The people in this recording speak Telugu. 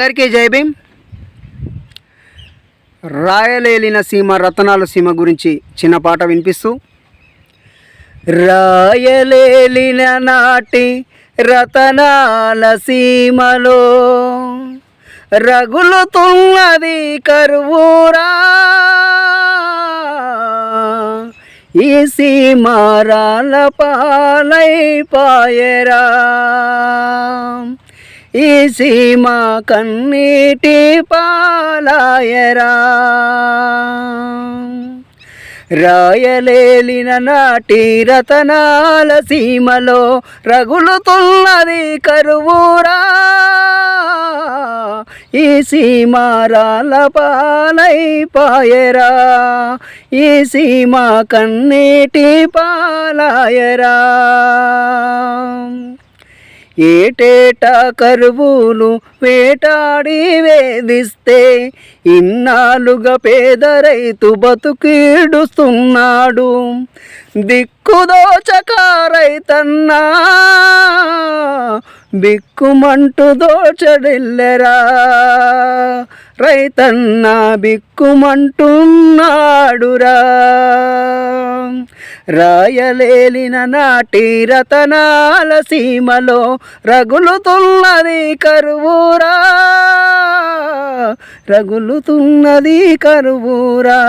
అందరికీ జై భీమ్. రాయలేలిన సీమ రతనాల సీమ గురించి చిన్న పాట వినిపిస్తూ, రాయలేలిన నాటి రతనాల సీమలో రగులుతున్నది కరువురా, ఈ సీమారాల పాలైపాయరా, ఈ సీమ కన్నీటి పాలాయరా. రాయలేలిన నాటి రతనాల సీమలో రగులుతున్నది కరువురా, ఈ సీమారాల పాలైపాయరా, ఈ సీమ కన్నీటి పాలాయరా. ఏటేటా కరువులు వేటాడి వేధిస్తే ఇన్నాళ్ళుగా పేద రైతు బతుకీడుస్తున్నాడు. దిక్కుదోచక రైతన్నా బిక్కుమంటూ దోచడిల్లెరా, రైతన్నా బిక్కుమంటున్నాడురా. రాయలేలిన నాటి రతనాల సీమలో రగులుతున్నది కరువురా, రగులుతున్నది కరువురా.